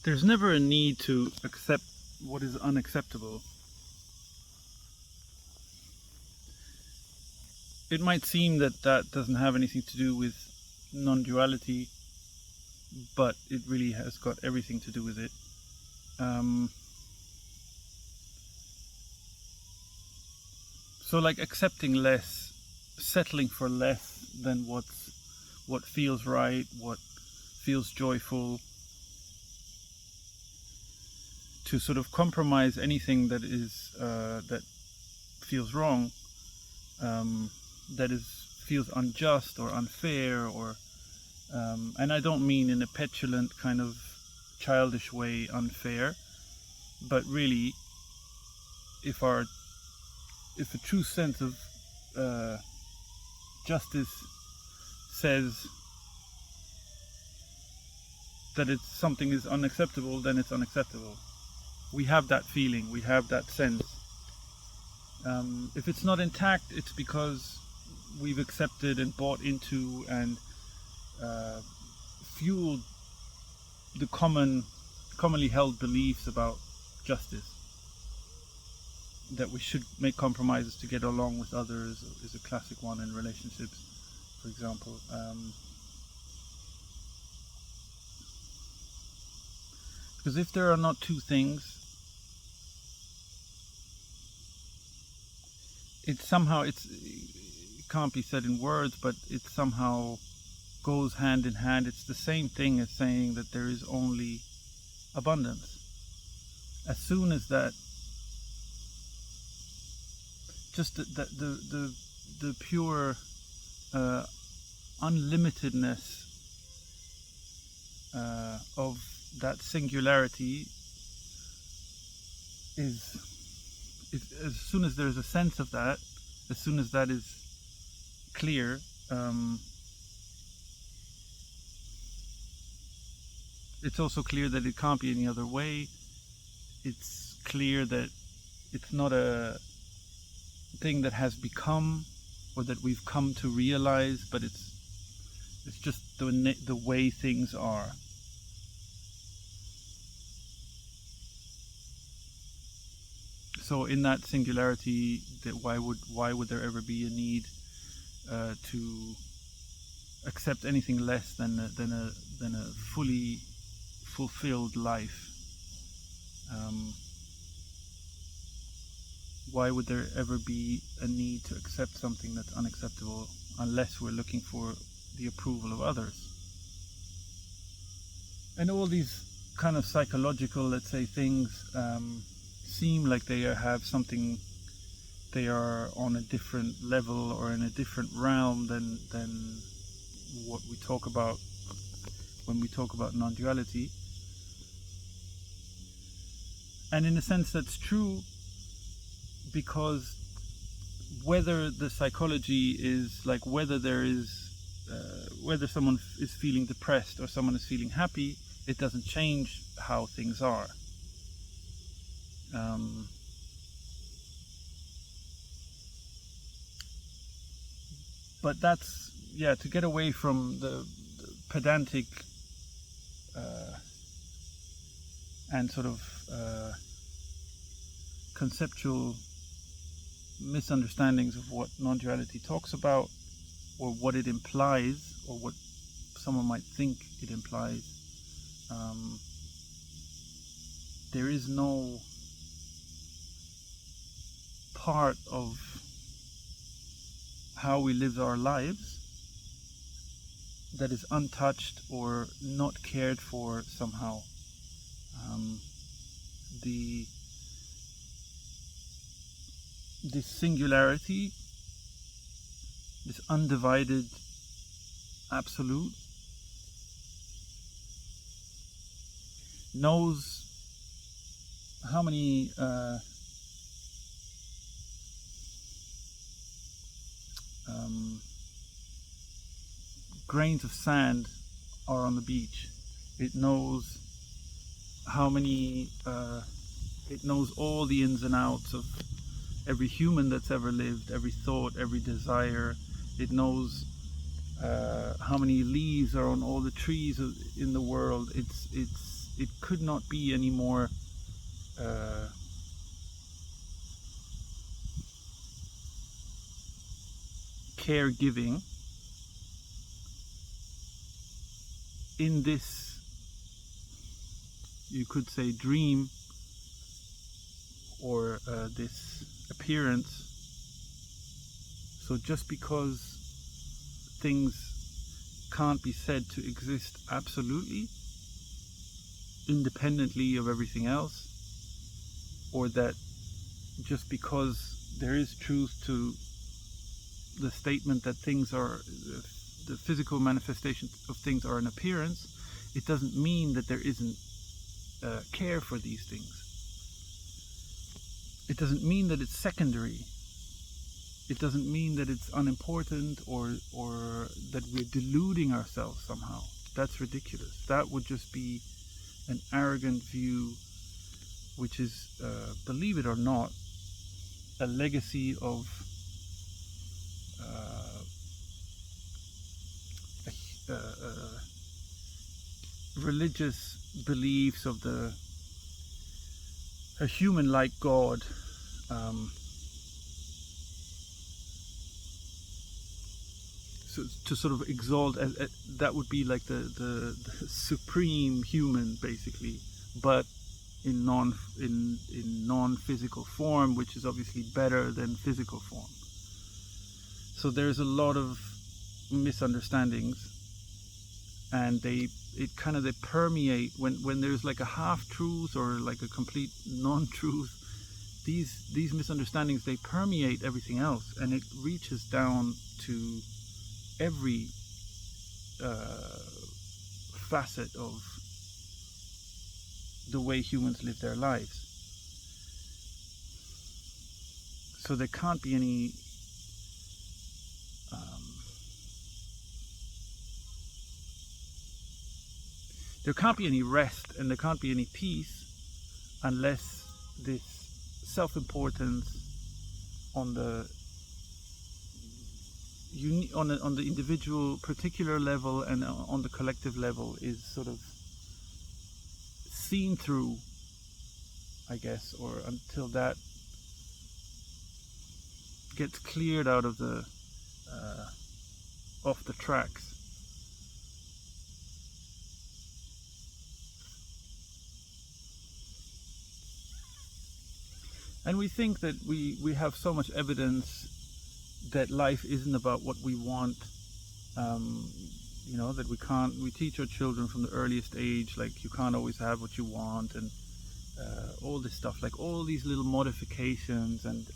there's never a need to accept what is unacceptable. It might seem that that doesn't have anything to do with non-duality, but it really has got everything to do with it. So like accepting less, settling for less than what feels right, what feels joyful, to sort of compromise anything that is that feels wrong, that feels unjust or unfair, or and I don't mean in a petulant kind of childish way unfair, but really if a true sense of justice says that something is unacceptable, then it's unacceptable. We have that feeling, we have that sense. If it's not intact, it's because we've accepted and bought into and fueled the commonly held beliefs about justice, that we should make compromises to get along with others is a classic one in relationships, for example. Because if there are not two things, it can't be said in words, but it somehow goes hand in hand. It's the same thing as saying that there is only abundance. As soon as that, just the pure unlimitedness of that singularity is as soon as there's a sense of that, as soon as that is clear, it's also clear that it can't be any other way. It's clear that it's not a thing that has become or that we've come to realize, but it's just the way things are. So in that singularity, that why would there ever be a need to accept anything less than a fully fulfilled life? Why would there ever be a need to accept something that's unacceptable unless we're looking for the approval of others? And all these kind of psychological, let's say, things seem like they have something, they are on a different level or in a different realm than what we talk about when we talk about non-duality. And in a sense that's true, because whether the psychology is like whether there is whether someone is feeling depressed or someone is feeling happy, it doesn't change how things are. But that's, to get away from the pedantic and sort of conceptual misunderstandings of what non-duality talks about, or what it implies, or what someone might think it implies. There is no part of how we live our lives that is untouched or not cared for somehow. This singularity, this undivided absolute, knows how many grains of sand are on the beach. It knows how many it knows all the ins and outs of every human that's ever lived, every thought, every desire. It knows how many leaves are on all the trees in the world. It's it could not be any more caregiving in this, you could say, dream, or this appearance. So just because things can't be said to exist absolutely independently of everything else, or that just because there is truth to the statement that things are, the physical manifestation of things are an appearance, it doesn't mean that there isn't care for these things. It doesn't mean that it's secondary. It doesn't mean that it's unimportant, or that we're deluding ourselves somehow. That's ridiculous. That would just be an arrogant view, which is, believe it or not, a legacy of religious beliefs of a human-like God. So to sort of exalt, that would be like the supreme human, basically, but in non-physical form, which is obviously better than physical form. So there's a lot of misunderstandings, and they permeate when there's like a half-truth or like a complete non-truth. These misunderstandings, they permeate everything else, and it reaches down to every facet of the way humans live their lives. So there can't be any rest, and there can't be any peace unless this self-importance on the individual particular level and on the collective level is sort of seen through, I guess, or until that gets cleared out of the off the tracks. And we think that we have so much evidence that life isn't about what we want, that we teach our children from the earliest age, like you can't always have what you want, and all this stuff, like all these little modifications and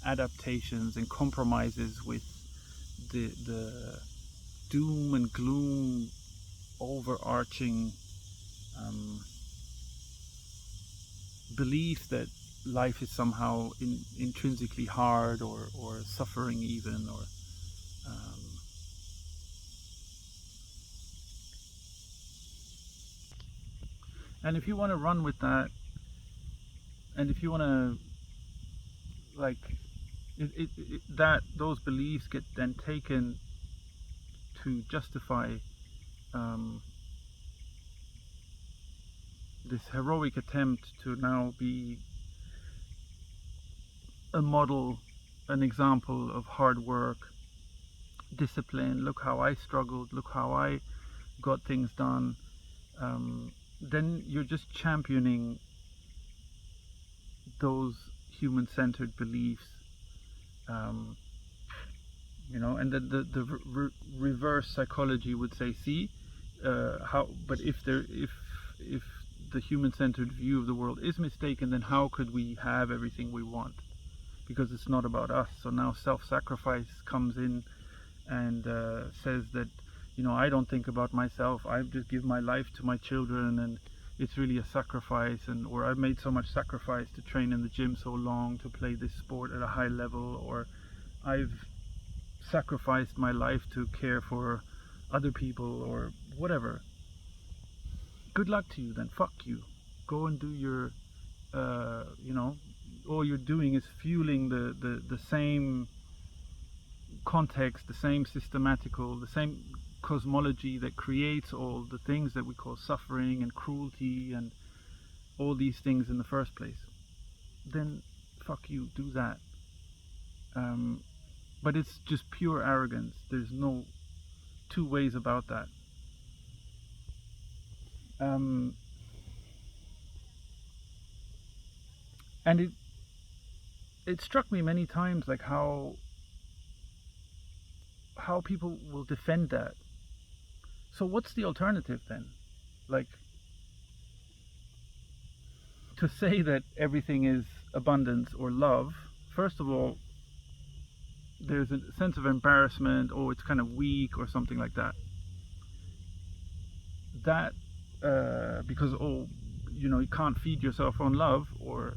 adaptations and compromises with the doom and gloom overarching belief that life is somehow intrinsically hard or suffering even, or and if you want to run with that, and if you want to those beliefs get then taken to justify this heroic attempt to now be a model, an example of hard work, discipline, look how I struggled, look how I got things done, then you're just championing those human-centered beliefs, and then the reverse psychology would say, see, but if the human-centered view of the world is mistaken, then how could we have everything we want? Because it's not about us. So now self-sacrifice comes in and says that, I don't think about myself, I just give my life to my children, and it's really a sacrifice, or I've made so much sacrifice to train in the gym so long, to play this sport at a high level, or I've sacrificed my life to care for other people, or whatever. Good luck to you then, fuck you. Go and do your, all you're doing is fueling the same context, the same systematical, the same cosmology that creates all the things that we call suffering and cruelty and all these things in the first place, then fuck you, do that. But it's just pure arrogance. There's no two ways about that. And it struck me many times, like how people will defend that. So what's the alternative then? Like, to say that everything is abundance or love, first of all, there's a sense of embarrassment, or it's kind of weak or something like that. That because you can't feed yourself on love, or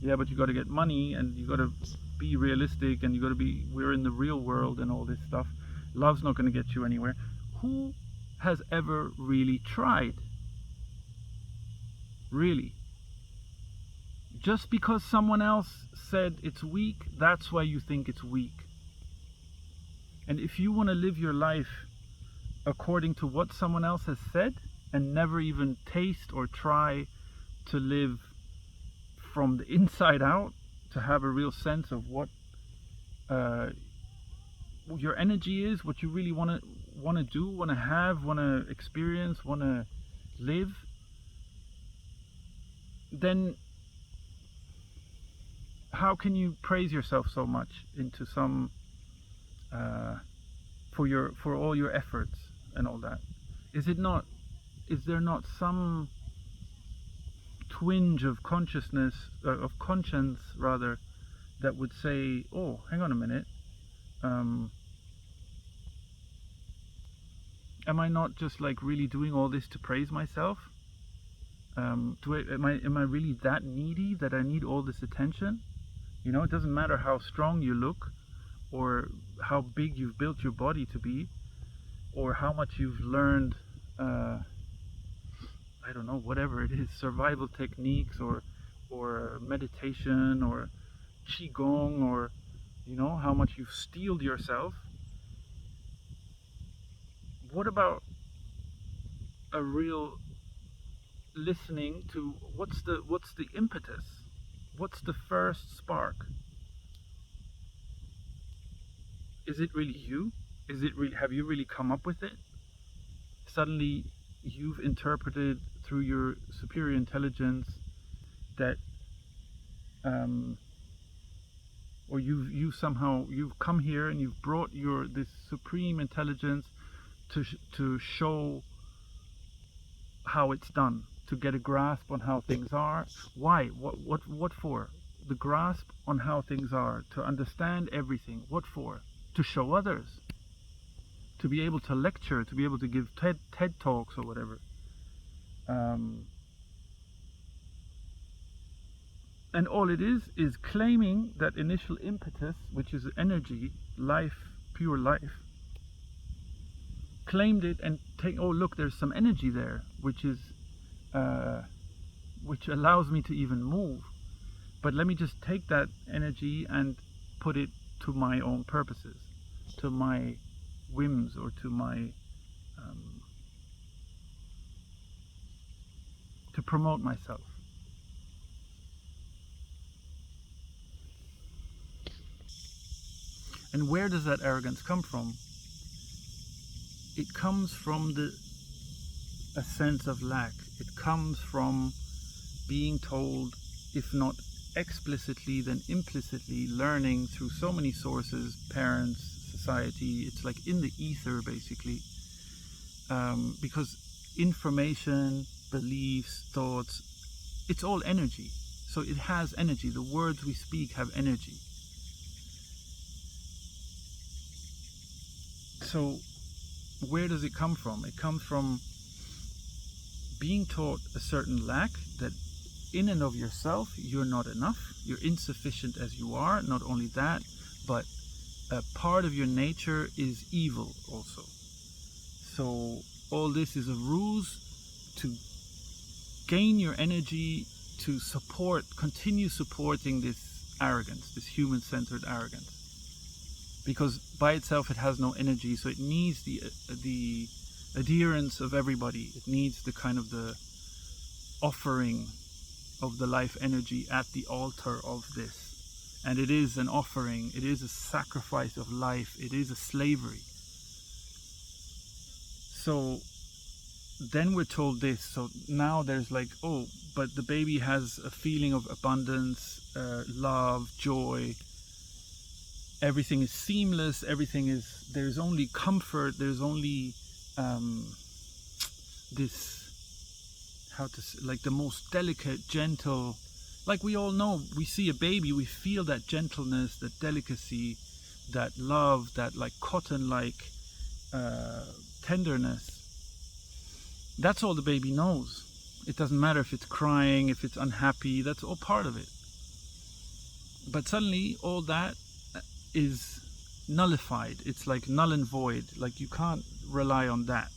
yeah, but you got to get money and you got to be realistic and you got to be, we're in the real world and all this stuff. Love's not going to get you anywhere. Who has ever really tried? Really? Just because someone else said it's weak, that's why you think it's weak. And if you want to live your life according to what someone else has said and never even taste or try to live from the inside out, to have a real sense of what your energy is, what you really want to do, want to have, want to experience, want to live, then how can you praise yourself so much into some for all your efforts and all that? Is there not some twinge of consciousness, of conscience rather, that would say, oh, hang on a minute, am I not just like really doing all this to praise myself? Am I really that needy that I need all this attention? You know, it doesn't matter how strong you look, or how big you've built your body to be, or how much you've learned, I don't know, whatever it is, survival techniques, or meditation, or qigong, or how much you've steeled yourself. What about a real listening to what's the impetus? What's the first spark? Is it really you? Have you really come up with it? Suddenly you've interpreted through your superior intelligence that or you've come here and you've brought this supreme intelligence to show how it's done, to get a grasp on how things are. Why? What for? The grasp on how things are, to understand everything. What for? To show others, to be able to lecture, to be able to give TED talks or whatever. And all it is claiming that initial impetus, which is energy, life, pure life. Claimed it and oh look, there's some energy there, which allows me to even move. But let me just take that energy and put it to my own purposes, to my whims, or to my to promote myself. And where does that arrogance come from? It comes from a sense of lack. It comes from being told, if not explicitly, then implicitly, learning through so many sources, parents, society. It's like in the ether, basically. Because information, beliefs, thoughts, it's all energy. So it has energy. The words we speak have energy. So where does it come from? It comes from being taught a certain lack, that in and of yourself you're not enough, you're insufficient as you are. Not only that, but a part of your nature is evil also. So all this is a ruse to gain your energy, to continue supporting this arrogance, this human-centered arrogance. because by itself it has no energy, so it needs the adherence of everybody. It needs the kind of the offering of the life energy at the altar of this. And it is an offering, it is a sacrifice of life, it is a slavery. So then we're told this. So now there's like, oh, but the baby has a feeling of abundance, love, joy. Everything is seamless. There's only comfort. There's only like the most delicate, gentle. Like we all know, we see a baby, we feel that gentleness, that delicacy, that love, that like cotton-like tenderness. That's all the baby knows. It doesn't matter if it's crying, if it's unhappy, that's all part of it. But suddenly all that is nullified. It's like null and void. Like you can't rely on that.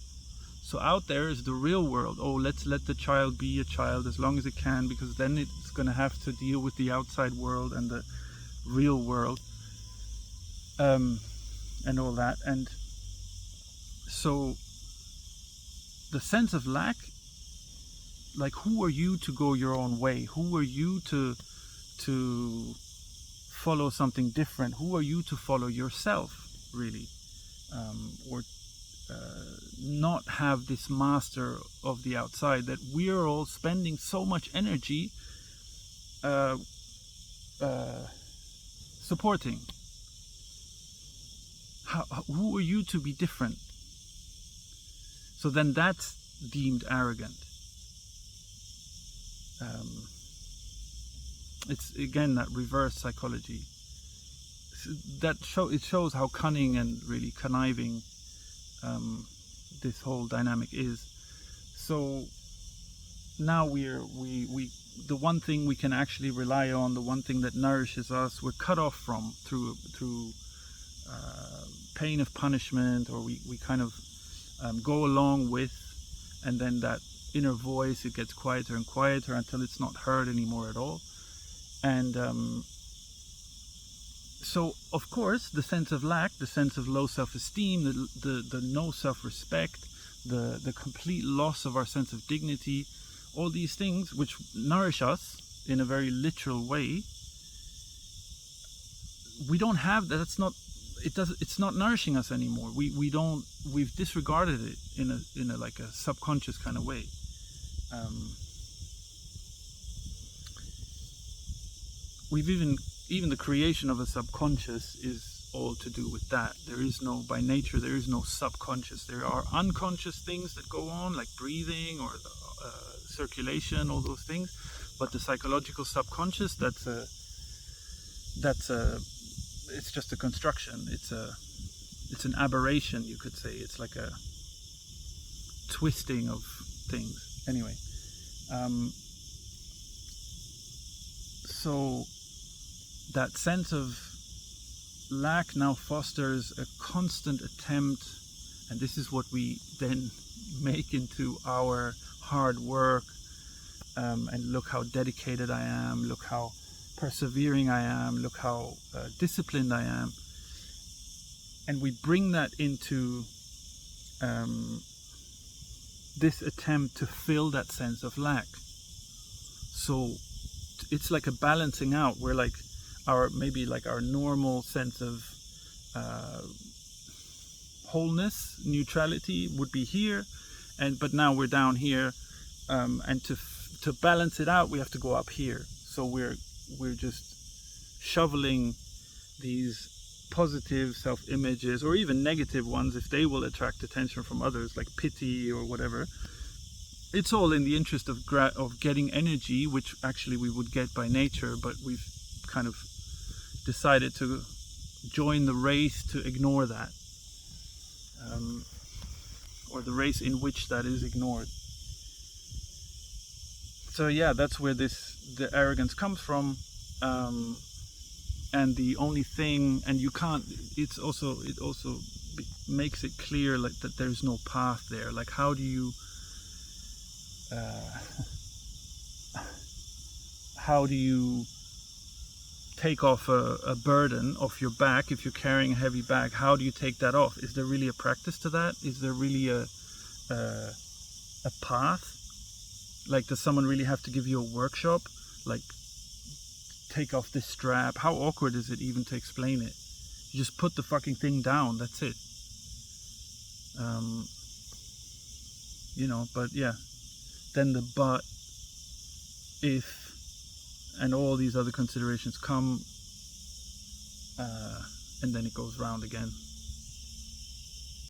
So out there is the real world. Oh, let's let the child be a child as long as it can, because then it's going to have to deal with the outside world and the real world, and all that. And so the sense of lack, like, who are you to go your own way? Who are you to follow something different? Who are you to follow yourself, really? Or not have this master of the outside that we're all spending so much energy supporting. Who are you to be different? So then that's deemed arrogant. It's again that reverse psychology. It shows how cunning and really conniving this whole dynamic is. So now the one thing we can actually rely on, the one thing that nourishes us, we're cut off from through pain of punishment, or we kind of go along with, and then that inner voice, it gets quieter and quieter until it's not heard anymore at all. And so of course the sense of lack, the sense of low self-esteem, the no self-respect, the complete loss of our sense of dignity, all these things which nourish us in a very literal way, we don't have that. It's not nourishing us anymore. We've disregarded it in a like a subconscious kind of way. We've even the creation of a subconscious is all to do with that. By nature there is no subconscious. There are unconscious things that go on, like breathing or circulation, all those things. But the psychological subconscious, it's just a construction. It's an aberration, you could say. It's like a twisting of things. Anyway, so that sense of lack now fosters a constant attempt, and this is what we then make into our hard work, and look how dedicated I am, look how persevering I am, look how disciplined I am. And we bring that into this attempt to fill that sense of lack. So it's like a balancing out, where like our normal sense of wholeness, neutrality would be here, but now we're down here, and to balance it out we have to go up here. So we're just shoveling these positive self-images, or even negative ones if they will attract attention from others, like pity or whatever. It's all in the interest of getting energy, which actually we would get by nature, but we've kind of decided to join the race to ignore that, or the race in which that is ignored. So yeah, that's where the arrogance comes from, and the only thing, and you can't. It also makes it clear like that there's no path there. Like how do you take off a burden off your back. If you're carrying a heavy bag, how do you take that off? Is there really a practice to that? Is there really a path? Like, does someone really have to give you a workshop? Like, take off this strap. How awkward is it even to explain it? You just put the fucking thing down. That's it. You know, but yeah. Then the but, if, and all these other considerations come, and then it goes round again.